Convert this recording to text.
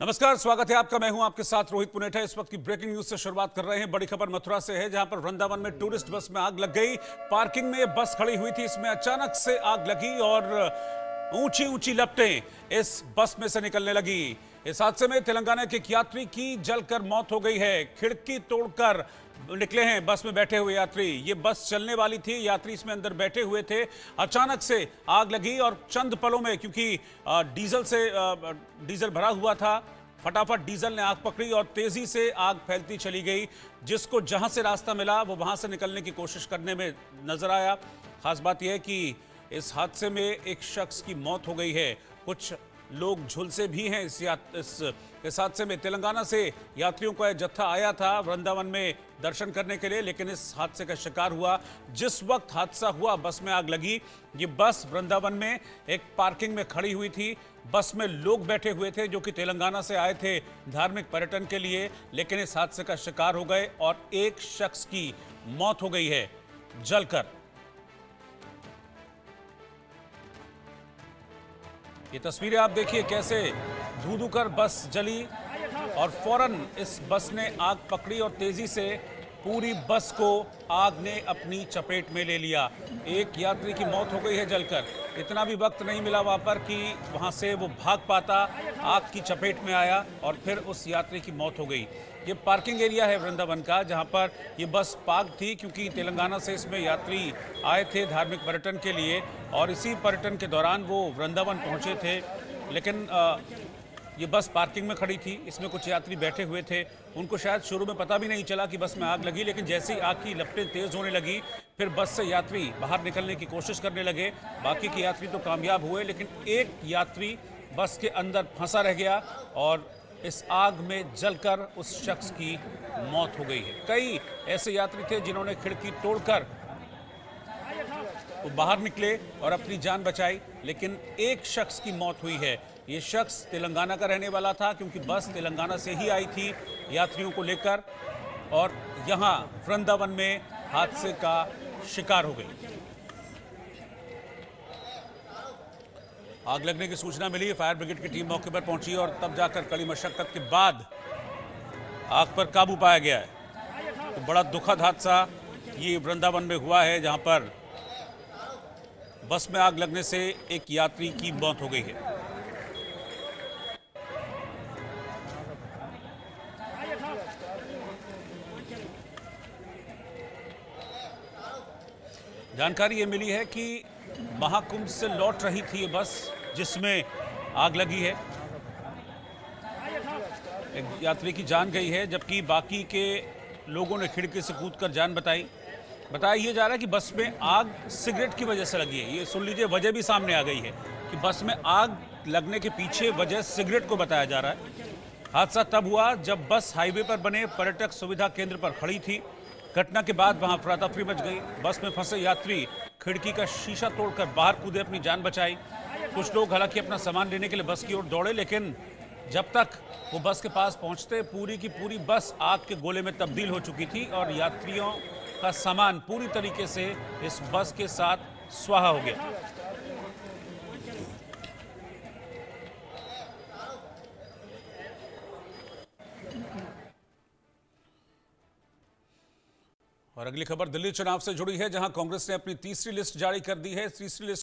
नमस्कार, स्वागत है आपका। मैं हूं आपके साथ रोहित पुनेठा। इस वक्त की ब्रेकिंग न्यूज से शुरुआत कर रहे हैं। बड़ी खबर मथुरा से है, जहां पर वृंदावन में टूरिस्ट बस में आग लग गई। पार्किंग में बस खड़ी हुई थी, इसमें अचानक से आग लगी और ऊंची ऊंची लपटें इस बस में से निकलने लगी। इस हादसे में तेलंगाना के एक यात्री की जलकर मौत हो गई है। खिड़की तोड़कर निकले हैं बस में बैठे हुए यात्री। ये बस चलने वाली थी, यात्री इसमें अंदर बैठे हुए थे। अचानक से आग लगी और चंद पलों में, क्योंकि डीजल भरा हुआ था, फटाफट डीजल ने आग पकड़ी और तेजी से आग फैलती चली गई। जिसको जहां से रास्ता मिला वो वहां से निकलने की कोशिश करने में नजर आया। खास बात यह है कि इस हादसे में एक शख्स की मौत हो गई है। कुछ लोग झुलसे भी हैं इस हादसे में। तेलंगाना से यात्रियों का जत्था आया था वृंदावन में दर्शन करने के लिए, लेकिन इस हादसे का शिकार हुआ। जिस वक्त हादसा हुआ बस में आग लगी। ये बस वृंदावन में एक पार्किंग में खड़ी हुई थी। बस में लोग बैठे हुए थे जो कि तेलंगाना से आए थे धार्मिक पर्यटन के लिए, लेकिन इस हादसे का शिकार हो गए और एक शख्स की मौत हो गई है जलकर। ये तस्वीरें आप देखिए कैसे धू-धू कर बस जली और फौरन इस बस ने आग पकड़ी और तेजी से पूरी बस को आग ने अपनी चपेट में ले लिया। एक यात्री की मौत हो गई है जलकर। इतना भी वक्त नहीं मिला वहां पर कि वहां से वो भाग पाता। आग की चपेट में आया और फिर उस यात्री की मौत हो गई। ये पार्किंग एरिया है वृंदावन का, जहां पर ये बस पार्क थी, क्योंकि तेलंगाना से इसमें यात्री आए थे धार्मिक पर्यटन के लिए और इसी पर्यटन के दौरान वो वृंदावन पहुंचे थे। लेकिन ये बस पार्किंग में खड़ी थी, इसमें कुछ यात्री बैठे हुए थे। उनको शायद शुरू में पता भी नहीं चला कि बस में आग लगी, लेकिन जैसे ही आग की लपटें तेज होने लगी फिर बस से यात्री बाहर निकलने की कोशिश करने लगे। बाकी के यात्री तो कामयाब हुए, लेकिन एक यात्री बस के अंदर फंसा रह गया और इस आग में जलकर उस शख्स की मौत हो गई है। कई ऐसे यात्री थे जिन्होंने खिड़की तोड़कर वो बाहर निकले और अपनी जान बचाई, लेकिन एक शख्स की मौत हुई है। ये शख्स तेलंगाना का रहने वाला था, क्योंकि बस तेलंगाना से ही आई थी यात्रियों को लेकर और यहां वृंदावन में हादसे का शिकार हो गई। आग लगने की सूचना मिली, फायर ब्रिगेड की टीम मौके पर पहुंची और तब जाकर कड़ी मशक्कत के बाद आग पर काबू पाया गया है। तो बड़ा दुखद हादसा ये वृंदावन में हुआ है, जहां पर बस में आग लगने से एक यात्री की मौत हो गई है। जानकारी ये मिली है कि महाकुंभ से लौट रही थी ये बस जिसमें आग लगी है। एक यात्री की जान गई है, जबकि बाकी के लोगों ने खिड़की से कूदकर जान बचाई। बताया ये जा रहा है कि बस में आग सिगरेट की वजह से लगी है। ये सुन लीजिए, वजह भी सामने आ गई है कि बस में आग लगने के पीछे वजह सिगरेट को बताया जा रहा है। हादसा तब हुआ जब बस हाईवे पर बने पर्यटक सुविधा केंद्र पर खड़ी थी। घटना के बाद वहां अफरा-तफरी मच गई। बस में फंसे यात्री खिड़की का शीशा तोड़कर बाहर कूदे, अपनी जान बचाई। कुछ लोग हालांकि अपना सामान लेने के लिए बस की ओर दौड़े, लेकिन जब तक वो बस के पास पहुंचते पूरी की पूरी बस आग के गोले में तब्दील हो चुकी थी और यात्रियों का सामान पूरी तरीके से इस बस के साथ स्वाहा हो गया। और अगली खबर दिल्ली चुनाव से जुड़ी है, जहां कांग्रेस ने अपनी तीसरी लिस्ट जारी कर दी है। तीसरी लिस्ट